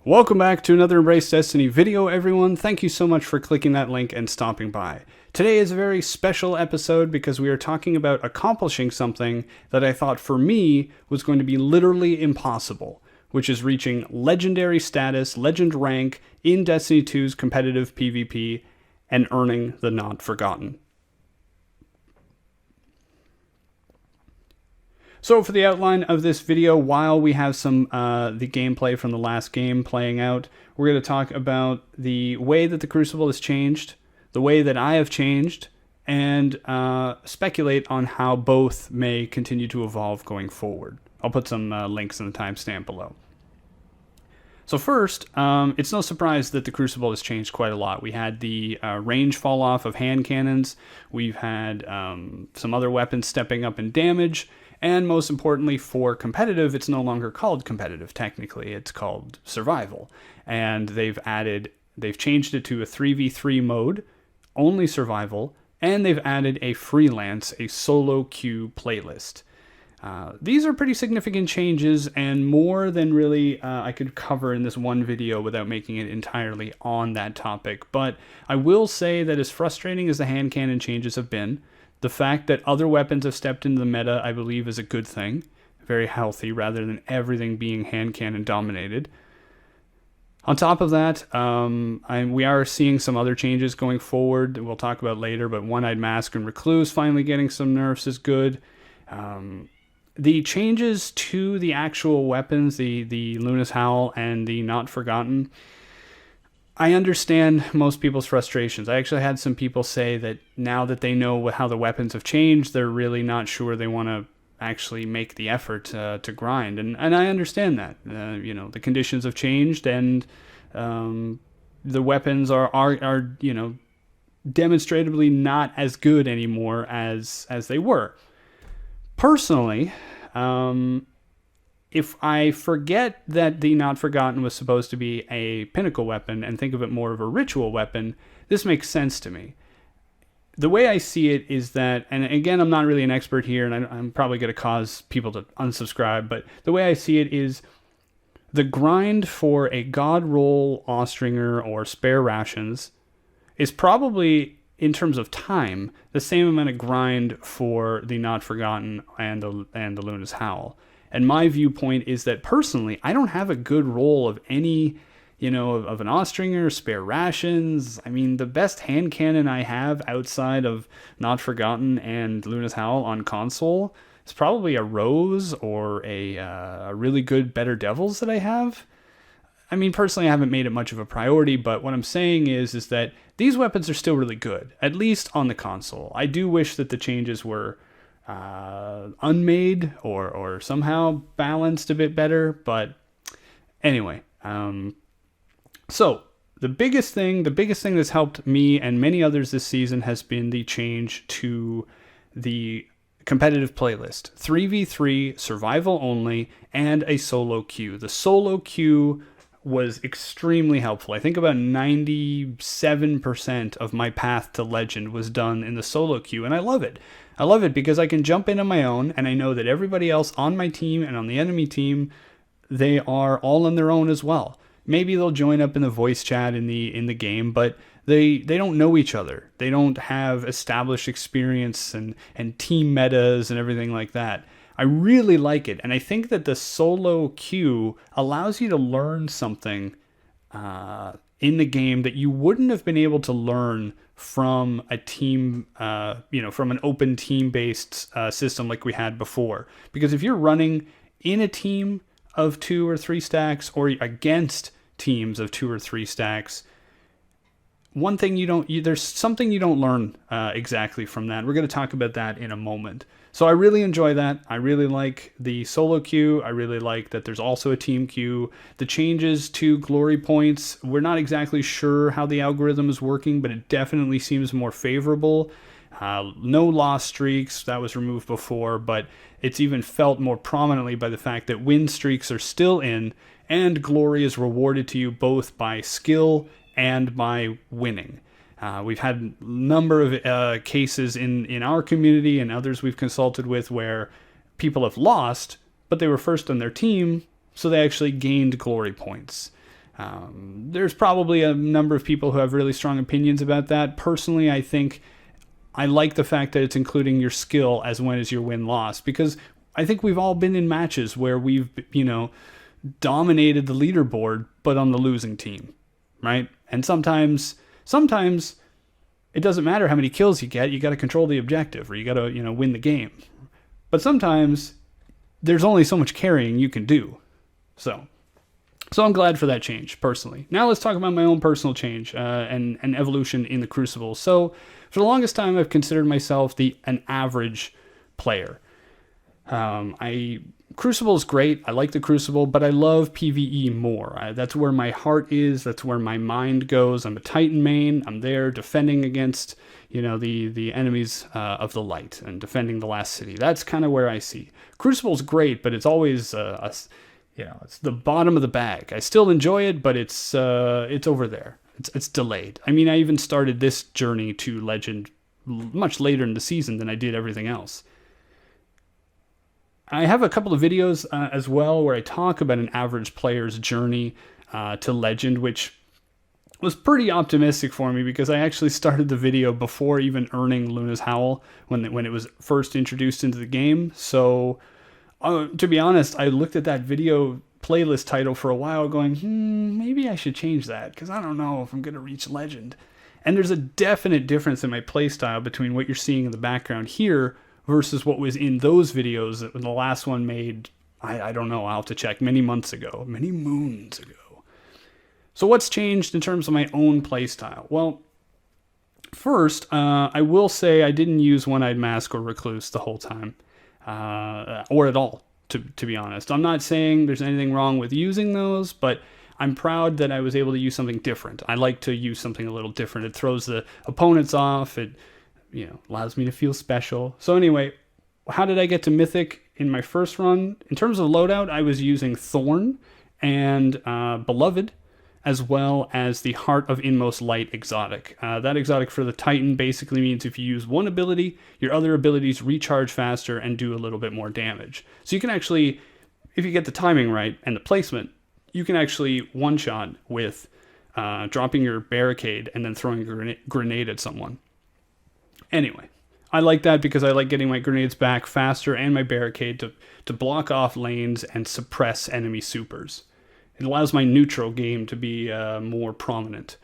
Welcome back to another Embrace Destiny video, everyone. Thank you so much for clicking that link and stopping by. Today is a very special episode because we are talking about accomplishing something that I thought for me was going to be literally impossible, which is reaching legendary status, legend rank in Destiny 2's competitive PvP and earning the Not Forgotten. So for the outline of this video, while we have some the gameplay from the last game playing out, we're going to talk about the way that the Crucible has changed, the way that I have changed, and speculate on how both may continue to evolve going forward. I'll put some links in the timestamp below. So first, it's no surprise that the Crucible has changed quite a lot. We had the range fall off of hand cannons. We've had some other weapons stepping up in damage. And most importantly, for competitive, it's no longer called competitive, technically. It's called survival. And they've changed it to a 3v3 mode, only survival, and they've added a freelance, a solo queue playlist. These are pretty significant changes and more than really I could cover in this one video without making it entirely on that topic. But I will say that as frustrating as the hand cannon changes have been, the fact that other weapons have stepped into the meta, I believe, is a good thing. Very healthy, rather than everything being hand cannon dominated. On top of that, we are seeing some other changes going forward we'll talk about later, but One-Eyed Mask and Recluse finally getting some nerfs is good. The changes to the actual weapons, the Luna's Howl and the Not Forgotten, I understand most people's frustrations. I actually had some people say that now that they know how the weapons have changed, they're really not sure they want to actually make the effort to grind. And I understand that. The conditions have changed and the weapons are demonstrably not as good anymore as they were. Personally, if I forget that the Not Forgotten was supposed to be a pinnacle weapon and think of it more of a ritual weapon, this makes sense to me. The way I see it is that, and again, I'm not really an expert here, and I'm probably going to cause people to unsubscribe, but the way I see it is the grind for a God Roll, Austringer, or Spare Rations is probably, in terms of time, the same amount of grind for the Not Forgotten and the Luna's Howl. And my viewpoint is that personally, I don't have a good roll of any, of an Austringer, Spare Rations. I mean, the best hand cannon I have outside of Not Forgotten and Luna's Howl on console is probably a Rose or a really good Better Devils that I have. I mean, personally, I haven't made it much of a priority, but what I'm saying is that these weapons are still really good, at least on the console. I do wish that the changes were unmade or somehow balanced a bit better, but anyway, so the biggest thing that's helped me and many others this season has been the change to the competitive playlist. 3v3, survival only, and a solo queue. The solo queue was extremely helpful. I think about 97% of my path to legend was done in the solo queue, and I love it. I love it because I can jump in on my own, and I know that everybody else on my team and on the enemy team, they are all on their own as well. Maybe they'll join up in the voice chat in the game, but they don't know each other. They don't have established experience and team metas and everything like that. I really like it, and I think that the solo queue allows you to learn something in the game that you wouldn't have been able to learn from a team, from an open team-based system like we had before. Because if you're running in a team of 2 or 3 stacks or against teams of 2 or 3 stacks, there's something you don't learn exactly from that. We're going to talk about that in a moment. So I really enjoy that. I really like the solo queue. I really like that there's also a team queue. The changes to glory points, we're not exactly sure how the algorithm is working, but it definitely seems more favorable. No lost streaks, that was removed before, but it's even felt more prominently by the fact that win streaks are still in, and glory is rewarded to you both by skill and by winning. We've had a number of cases in our community and others we've consulted with where people have lost, but they were first on their team, so they actually gained glory points. There's probably a number of people who have really strong opinions about that. Personally, I think I like the fact that it's including your skill as when is your win-loss, because I think we've all been in matches where we've, dominated the leaderboard, but on the losing team, right? And sometimes it doesn't matter how many kills you get. You got to control the objective, or you got to, win the game. But sometimes there's only so much carrying you can do. So I'm glad for that change, personally. Now let's talk about my own personal change and evolution in the Crucible. So for the longest time, I've considered myself an average player. Crucible is great. I like the Crucible, but I love PvE more. That's where my heart is. That's where my mind goes. I'm a Titan main. I'm there defending against, the enemies of the light and defending the last city. That's kind of where I see. Crucible's great, but it's always it's the bottom of the bag. I still enjoy it, but it's over there. It's delayed. I mean, I even started this journey to Legend much later in the season than I did everything else. I have a couple of videos as well where I talk about an average player's journey to Legend, which was pretty optimistic for me because I actually started the video before even earning Luna's Howl when it was first introduced into the game. So to be honest, I looked at that video playlist title for a while going, maybe I should change that because I don't know if I'm going to reach Legend. And there's a definite difference in my playstyle between what you're seeing in the background here versus what was in those videos that the last one made, I don't know, I'll have to check, many moons ago. So what's changed in terms of my own playstyle? Well, first, I will say I didn't use One-Eyed Mask or Recluse the whole time, or at all, to be honest. I'm not saying there's anything wrong with using those, but I'm proud that I was able to use something different. I like to use something a little different. It throws the opponents off. It allows me to feel special. So anyway, how did I get to Mythic in my first run? In terms of loadout, I was using Thorn and Beloved, as well as the Heart of Inmost Light exotic. That exotic for the Titan basically means if you use one ability, your other abilities recharge faster and do a little bit more damage. So you can actually, if you get the timing right and the placement, you can actually one-shot with dropping your barricade and then throwing a grenade at someone. Anyway, I like that because I like getting my grenades back faster and my barricade to block off lanes and suppress enemy supers. It allows my neutral game to be more prominent.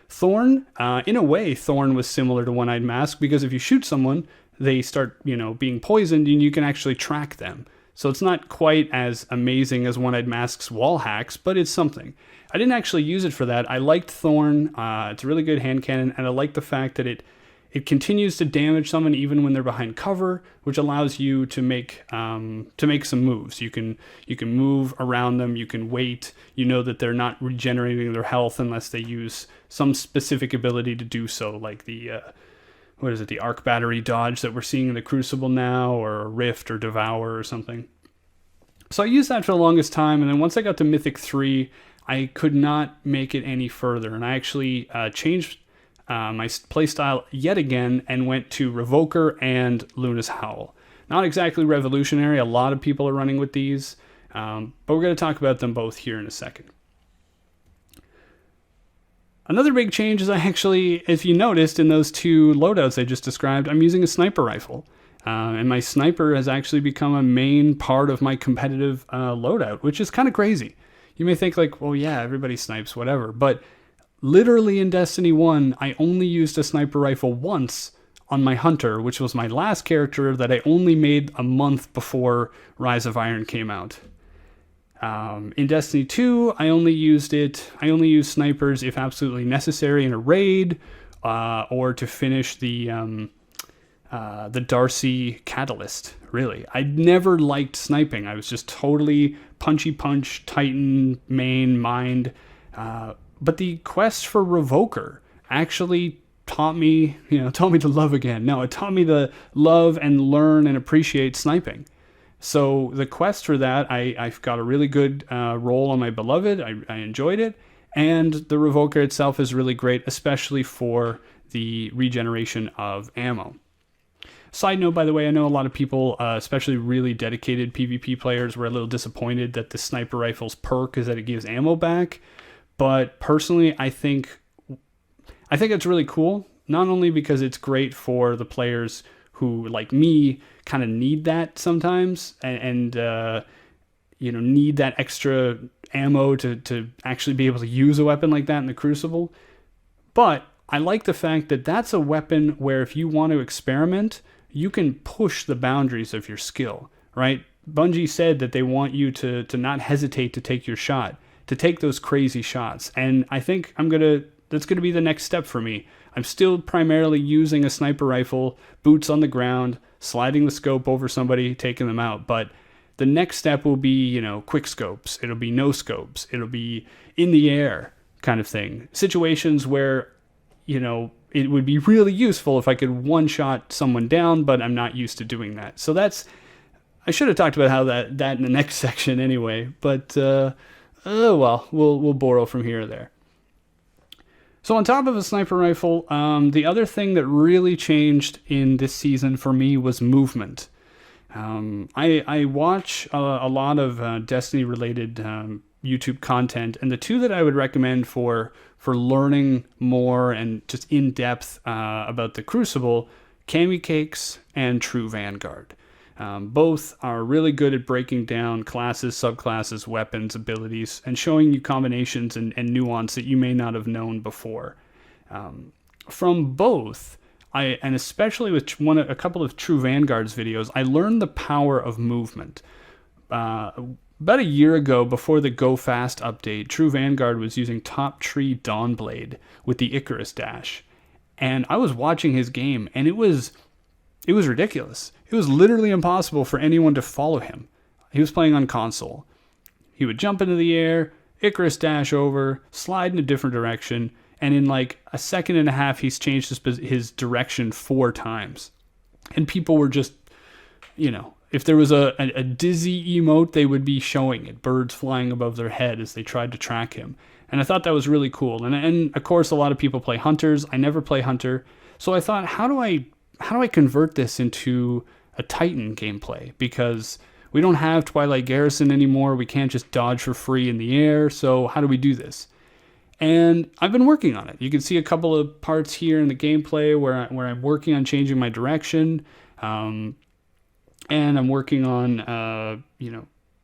Thorn, in a way, Thorn was similar to One-Eyed Mask because if you shoot someone, they start, being poisoned and you can actually track them. So it's not quite as amazing as One-Eyed Mask's wall hacks, but it's something. I didn't actually use it for that. I liked Thorn. It's a really good hand cannon, and I like the fact that it continues to damage someone even when they're behind cover, which allows you to make some moves. You can move around them. You can wait. You know that they're not regenerating their health unless they use some specific ability to do so, like the the arc battery dodge that we're seeing in the Crucible now, or Rift or Devour or something. So I used that for the longest time, and then once I got to Mythic 3, I could not make it any further, and I actually changed my playstyle yet again and went to Revoker and Luna's Howl. Not exactly revolutionary. A lot of people are running with these, but we're going to talk about them both here in a second. Another big change is I actually, if you noticed in those two loadouts I just described, I'm using a sniper rifle. And my sniper has actually become a main part of my competitive loadout, which is kind of crazy. You may think like, well, yeah, everybody snipes, whatever, but literally in Destiny 1, I only used a sniper rifle once on my Hunter, which was my last character that I only made a month before Rise of Iron came out. In Destiny 2, I only used snipers if absolutely necessary in a raid, or to finish the Darcy Catalyst, really. I never liked sniping. I was just totally punchy punch, Titan, main, mind, but the quest for Revoker actually taught me to love again. No, it taught me to love and learn and appreciate sniping. So the quest for that, I've got a really good role on my Beloved. I enjoyed it. And the Revoker itself is really great, especially for the regeneration of ammo. Side note, by the way, I know a lot of people, especially really dedicated PvP players, were a little disappointed that the sniper rifle's perk is that it gives ammo back. But personally, I think it's really cool, not only because it's great for the players who, like me, kind of need that sometimes and need that extra ammo to actually be able to use a weapon like that in the Crucible. But I like the fact that that's a weapon where if you want to experiment, you can push the boundaries of your skill, right? Bungie said that they want you to not hesitate to take your shot, to take those crazy shots. And I think that's going to be the next step for me. I'm still primarily using a sniper rifle, boots on the ground, sliding the scope over somebody, taking them out. But the next step will be, quick scopes. It'll be no scopes. It'll be in the air kind of thing. Situations where, it would be really useful if I could one-shot someone down, but I'm not used to doing that. So I should have talked about how that in the next section anyway, but we'll borrow from here or there. So on top of a sniper rifle, the other thing that really changed in this season for me was movement. I watch a lot of Destiny-related YouTube content, and the two that I would recommend for learning more and just in depth about the Crucible, Cammy Cakes and True Vanguard. Both are really good at breaking down classes, subclasses, weapons, abilities, and showing you combinations and nuance that you may not have known before. From both, and especially with a couple of True Vanguard's videos, I learned the power of movement. About a year ago, before the Go Fast update, True Vanguard was using Top Tree Dawnblade with the Icarus dash. And I was watching his game, and it was ridiculous. It was literally impossible for anyone to follow him. He was playing on console. He would jump into the air, Icarus dash over, slide in a different direction, and in like a second and a half, he's changed his direction 4 times. And people were just, if there was a dizzy emote, they would be showing it, birds flying above their head as they tried to track him. And I thought that was really cool. And of course, a lot of people play hunters. I never play hunter. So I thought, how do I convert this into a Titan gameplay? Because we don't have Twilight Garrison anymore. We can't just dodge for free in the air. So how do we do this? And I've been working on it. You can see a couple of parts here in the gameplay where I'm working on changing my direction. And I'm working on,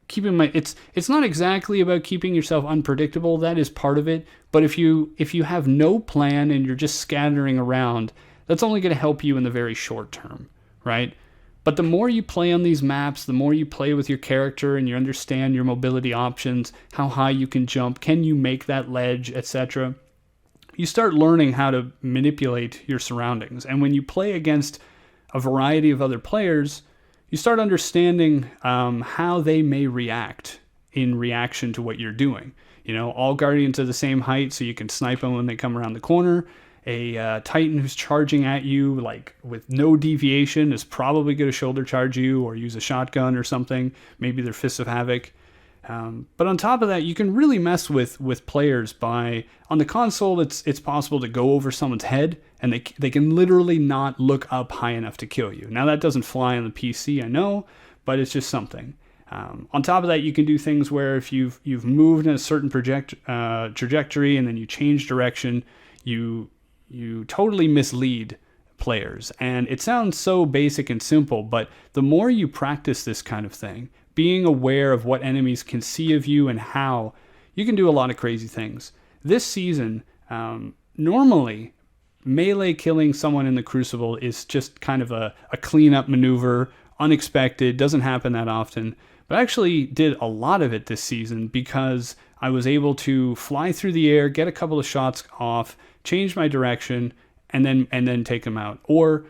keeping it's not exactly about keeping yourself unpredictable. That is part of it. But if you have no plan and you're just scattering around, that's only going to help you in the very short term, right? But the more you play on these maps, the more you play with your character and you understand your mobility options, how high you can jump, can you make that ledge, etc., you start learning how to manipulate your surroundings. And when you play against a variety of other players, you start understanding how they may react in reaction to what you're doing. All Guardians are the same height, so you can snipe them when they come around the corner. A Titan who's charging at you like with no deviation is probably going to shoulder charge you or use a shotgun or something. Maybe they're Fists of Havoc. But on top of that, you can really mess with players by, on the console, it's possible to go over someone's head and they can literally not look up high enough to kill you. Now that doesn't fly on the PC, I know, but it's just something. On top of that, you can do things where if you've moved in a certain trajectory and then you change direction, you totally mislead players. And it sounds so basic and simple, but the more you practice this kind of thing, being aware of what enemies can see of you and how, you can do a lot of crazy things. This season, normally, melee killing someone in the Crucible is just kind of a cleanup maneuver, unexpected, doesn't happen that often. But I actually did a lot of it this season because I was able to fly through the air, get a couple of shots off, change my direction, and then take them out. Or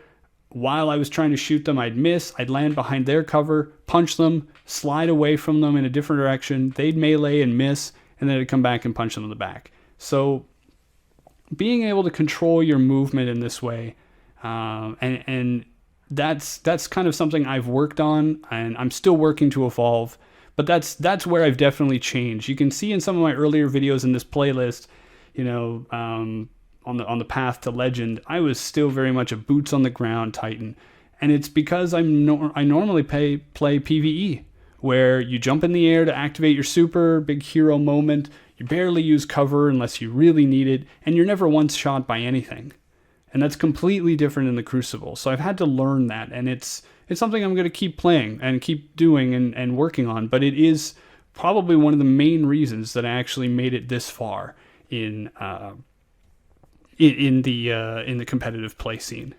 while I was trying to shoot them, I'd miss, I'd land behind their cover, punch them, slide away from them in a different direction, they'd melee and miss, and then I'd come back and punch them in the back. So being able to control your movement in this way, and that's kind of something I've worked on, and I'm still working to evolve, but that's where I've definitely changed. You can see in some of my earlier videos in this playlist, on the path to legend, I was still very much a boots on the ground Titan, and it's because I normally play PvE, where you jump in the air to activate your super, big hero moment, You barely use cover unless you really need it, and you're never once shot by anything. And that's completely different in the Crucible. So I've had to learn that, and it's something I'm going to keep playing and keep doing and working on. But it is probably one of the main reasons that I actually made it this far in the competitive play scene.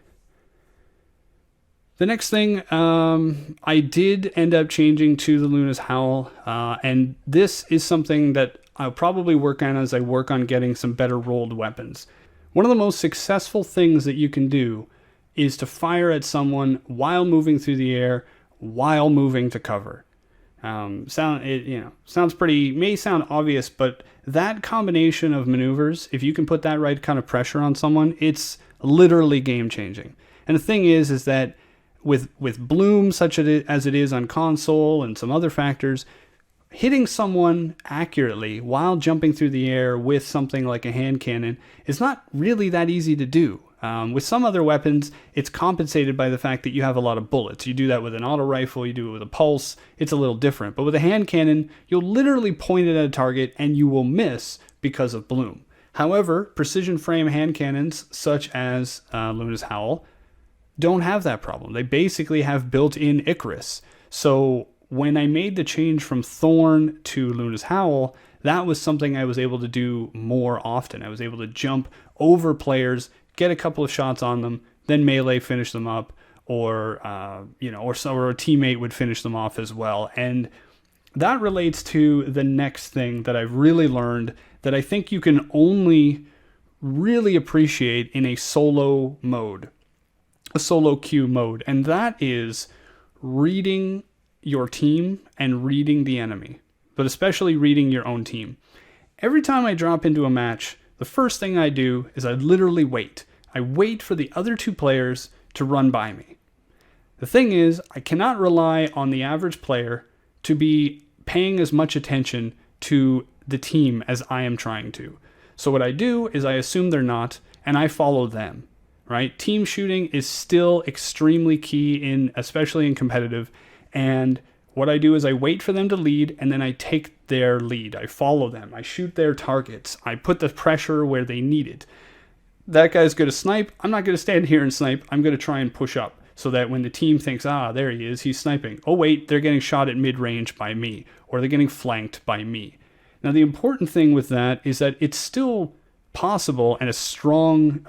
The next thing, I did end up changing to the Luna's Howl, and this is something that I'll probably work on as I work on getting some better rolled weapons. One of the most successful things that you can do is to fire at someone while moving through the air, while moving to cover. Sounds pretty, may sound obvious, but that combination of maneuvers, if you can put that right kind of pressure on someone, it's literally game changing. And the thing is that with Bloom, such as it is on console and some other factors, hitting someone accurately while jumping through the air with something like a hand cannon is not really that easy to do. With some other weapons, it's compensated by the fact that you have a lot of bullets. You do that with an auto rifle, you do it with a pulse, it's a little different. But with a hand cannon, you'll literally point it at a target and you will miss because of Bloom. However, precision frame hand cannons, such as Luna's Howl, don't have that problem. They basically have built-in Icarus. So when I made the change from Thorn to Luna's Howl, that was something I was able to do more often. I was able to jump over players, get a couple of shots on them, then melee finish them up, or a teammate would finish them off as well. And that relates to the next thing that I've really learned that I think you can only really appreciate in a solo mode, a solo queue mode, and that is reading your team and reading the enemy, but especially reading your own team. Every time I drop into a match, the first thing I do is I literally wait. I wait for the other two players to run by me. The thing is, I cannot rely on the average player to be paying as much attention to the team as I am trying to. So what I do is I assume they're not, and I follow them, right? Team shooting is still extremely key especially in competitive. And what I do is I wait for them to lead, and then I take their lead. I follow them. I shoot their targets. I put the pressure where they need it. That guy's going to snipe. I'm not going to stand here and snipe. I'm going to try and push up so that when the team thinks, there he is, he's sniping. Oh, wait, they're getting shot at mid-range by me, or they're getting flanked by me. Now, the important thing with that is that it's still possible and a strong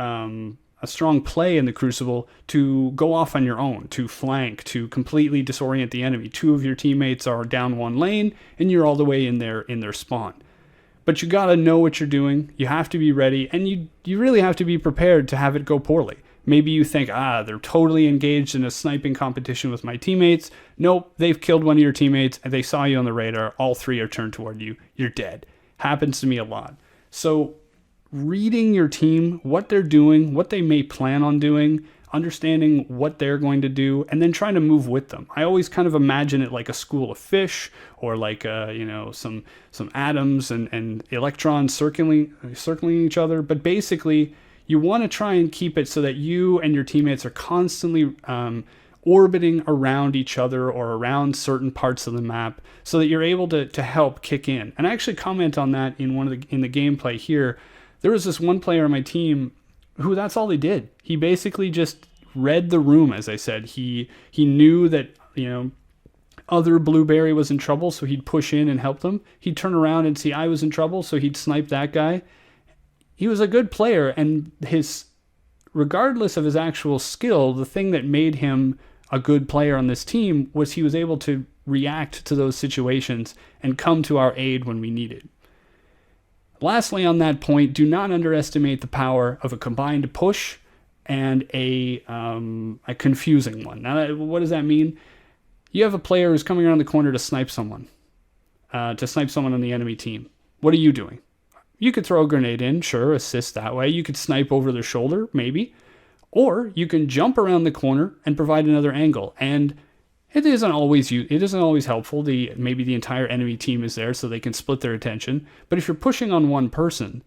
play in the Crucible to go off on your own, to flank, to completely disorient the enemy. Two of your teammates are down one lane, and you're all the way in their spawn. But you gotta know what you're doing. You have to be ready, and you really have to be prepared to have it go poorly. Maybe you think, they're totally engaged in a sniping competition with my teammates. Nope, they've killed one of your teammates, and they saw you on the radar. All three are turned toward you. You're dead. Happens to me a lot. So reading your team, what they're doing, what they may plan on doing, understanding what they're going to do, and then trying to move with them. I always kind of imagine it like a school of fish, or like some atoms and electrons circling each other. But basically, you want to try and keep it so that you and your teammates are constantly orbiting around each other or around certain parts of the map, so that you're able to help kick in. And I actually comment on that in the gameplay here. There was this one player on my team who that's all he did. He basically just read the room, as I said. He knew that, other Blueberry was in trouble, so he'd push in and help them. He'd turn around and see I was in trouble, so he'd snipe that guy. He was a good player, and regardless of his actual skill, the thing that made him a good player on this team was he was able to react to those situations and come to our aid when we needed. Lastly, on that point, do not underestimate the power of a combined push and a confusing one. Now, what does that mean? You have a player who's coming around the corner to snipe someone on the enemy team. What are you doing? You could throw a grenade in, sure, assist that way. You could snipe over their shoulder, maybe. Or you can jump around the corner and provide another angle. And it isn't always helpful. Maybe the entire enemy team is there so they can split their attention. But if you're pushing on one person,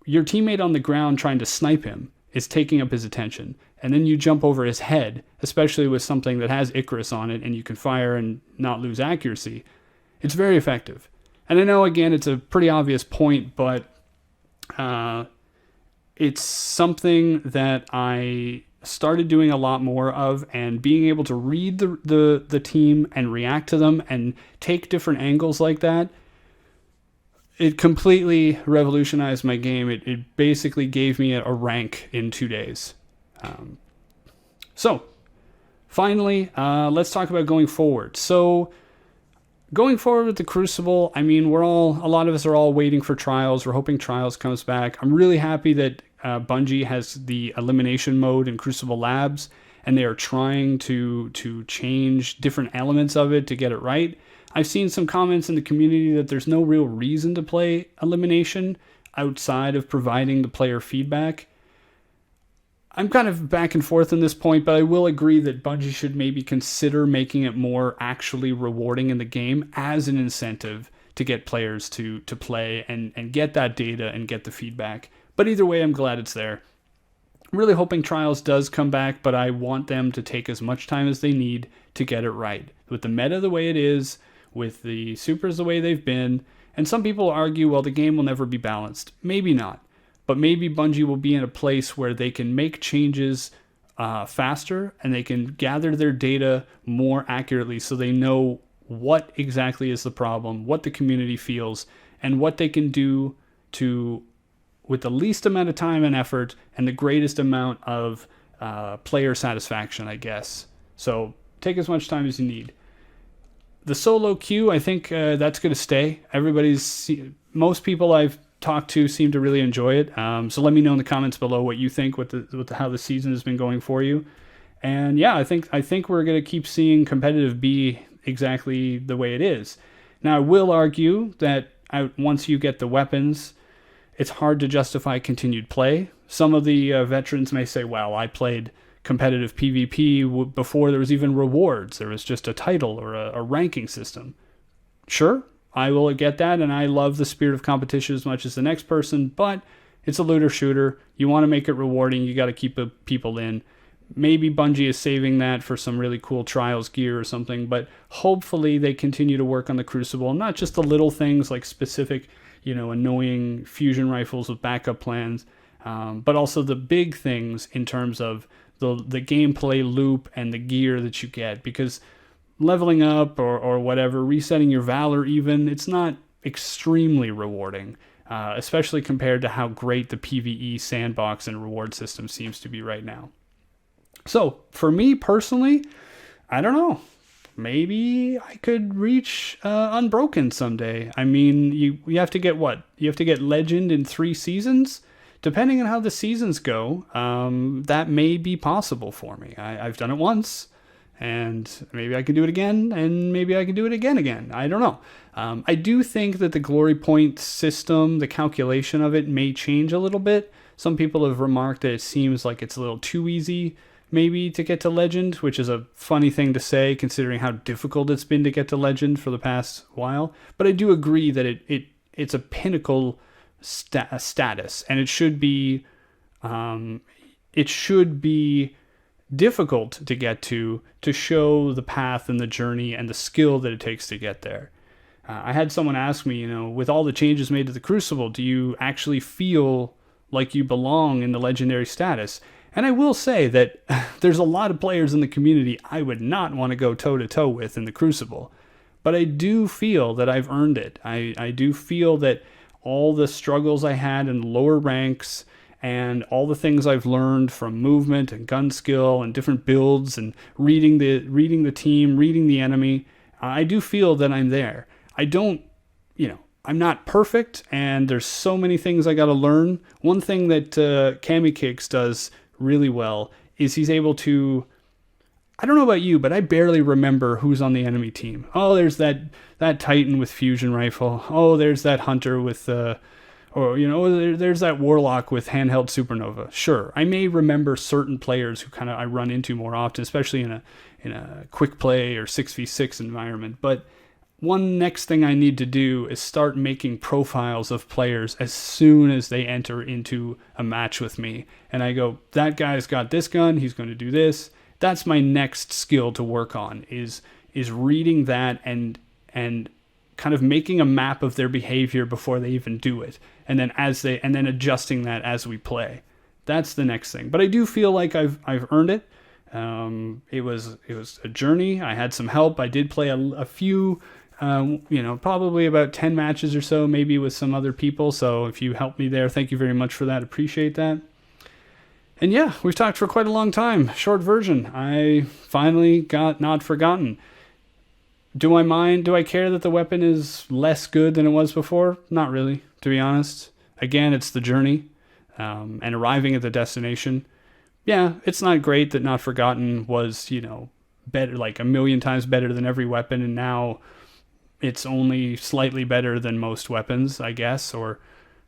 your teammate on the ground trying to snipe him is taking up his attention. And then you jump over his head, especially with something that has Icarus on it and you can fire and not lose accuracy. It's very effective. And I know, again, it's a pretty obvious point, but it's something that I started doing a lot more of, and being able to read the team and react to them and take different angles like that, it completely revolutionized my game. It basically gave me a rank in 2 days. So, finally, let's talk about going forward. So, going forward with the Crucible, I mean, a lot of us are all waiting for Trials. We're hoping Trials comes back. I'm really happy that Bungie has the elimination mode in Crucible Labs, and they are trying to change different elements of it to get it right. I've seen some comments in the community that there's no real reason to play elimination outside of providing the player feedback. I'm kind of back and forth on this point, but I will agree that Bungie should maybe consider making it more actually rewarding in the game as an incentive to get players to play and get that data and get the feedback. But either way, I'm glad it's there. I'm really hoping Trials does come back, but I want them to take as much time as they need to get it right. With the meta the way it is, with the supers the way they've been, and some people argue, well, the game will never be balanced. Maybe not. But maybe Bungie will be in a place where they can make changes faster, and they can gather their data more accurately so they know what exactly is the problem, what the community feels, and what they can do to, with the least amount of time and effort and the greatest amount of player satisfaction, I guess. So take as much time as you need. The solo queue, I think that's going to stay. Most people I've talked to seem to really enjoy it. So let me know in the comments below what you think with how the season has been going for you. And yeah, I think we're going to keep seeing competitive be exactly the way it is. Now, I will argue that once you get the weapons, it's hard to justify continued play. Some of the veterans may say, well, I played competitive PvP before there was even rewards. There was just a title or a ranking system. Sure, I will get that, and I love the spirit of competition as much as the next person, but it's a looter shooter. You want to make it rewarding. You got to keep the people in. Maybe Bungie is saving that for some really cool Trials gear or something, but hopefully they continue to work on the Crucible, not just the little things like specific, annoying fusion rifles with backup plans, but also the big things in terms of the gameplay loop and the gear that you get, because leveling up or whatever, resetting your Valor even, it's not extremely rewarding, especially compared to how great the PvE sandbox and reward system seems to be right now. So, for me personally, I don't know. Maybe I could reach Unbroken someday. I mean, you have to get what? You have to get Legend in 3 seasons? Depending on how the seasons go, that may be possible for me. I've done it once, and maybe I can do it again, and maybe I can do it again. I don't know. I do think that the glory point system, the calculation of it, may change a little bit. Some people have remarked that it seems like it's a little too easy, maybe, to get to Legend, which is a funny thing to say considering how difficult it's been to get to Legend for the past while. But I do agree that it's a pinnacle status, and it should be difficult to get to show the path and the journey and the skill that it takes to get there. I had someone ask me, with all the changes made to the Crucible, do you actually feel like you belong in the legendary status? And I will say that there's a lot of players in the community I would not want to go toe-to-toe with in the Crucible. But I do feel that I've earned it. I do feel that all the struggles I had in lower ranks and all the things I've learned from movement and gun skill and different builds and reading the team, reading the enemy, I do feel that I'm there. I'm not perfect, and there's so many things I got to learn. One thing that Kamikix does really well is he's able to, I don't know about you, but I barely remember who's on the enemy team. Oh, there's that Titan with fusion rifle. Oh, there's that Hunter with there's that Warlock with handheld supernova. Sure, I may remember certain players who I run into more often, especially in a quick play or 6v6 environment. But one next thing I need to do is start making profiles of players as soon as they enter into a match with me. And I go, that guy's got this gun, he's going to do this. That's my next skill to work on, is reading that and kind of making a map of their behavior before they even do it, and then adjusting that as we play. That's the next thing. But I do feel like I've earned it. It was a journey. I had some help. I did play a few, probably about 10 matches or so, maybe with some other people. So if you helped me there, thank you very much for that. Appreciate that. And yeah, we've talked for quite a long time. Short version. I finally got Not Forgotten. Do I mind? Do I care that the weapon is less good than it was before? Not really, to be honest. Again, it's the journey, and arriving at the destination. Yeah, it's not great that Not Forgotten was, better, like a million times better than every weapon, and now it's only slightly better than most weapons, I guess, or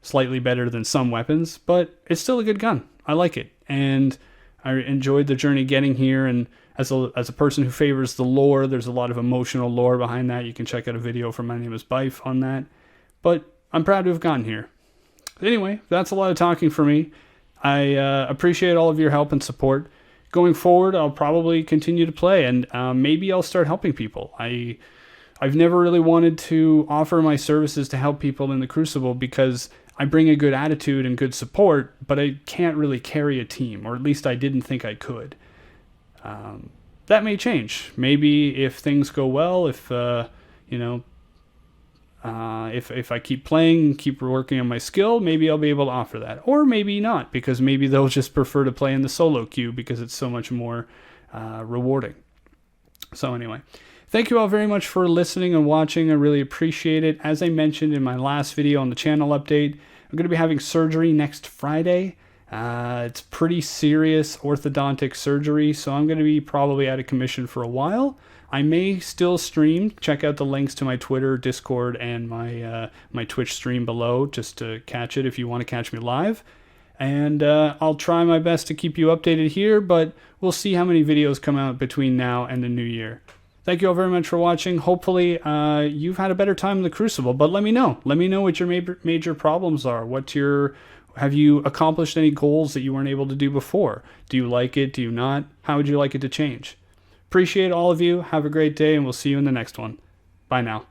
slightly better than some weapons, but it's still a good gun. I like it, and I enjoyed the journey getting here, and as a person who favors the lore, there's a lot of emotional lore behind that. You can check out a video from My Name is Bife on that, but I'm proud to have gotten here. Anyway, that's a lot of talking for me. I appreciate all of your help and support. Going forward, I'll probably continue to play, and maybe I'll start helping people. I've never really wanted to offer my services to help people in the Crucible because I bring a good attitude and good support, but I can't really carry a team, or at least I didn't think I could. That may change. Maybe if things go well, if I keep playing, keep working on my skill, maybe I'll be able to offer that. Or maybe not, because maybe they'll just prefer to play in the solo queue because it's so much more rewarding. So anyway, thank you all very much for listening and watching. I really appreciate it. As I mentioned in my last video on the channel update, I'm going to be having surgery next Friday. It's pretty serious orthodontic surgery, so I'm going to be probably out of commission for a while. I may still stream. Check out the links to my Twitter, Discord, and my Twitch stream below just to catch it if you want to catch me live. And I'll try my best to keep you updated here, but we'll see how many videos come out between now and the new year. Thank you all very much for watching. Hopefully you've had a better time in the Crucible, but let me know. Let me know what your major problems are. Have you accomplished any goals that you weren't able to do before? Do you like it? Do you not? How would you like it to change? Appreciate all of you. Have a great day, and we'll see you in the next one. Bye now.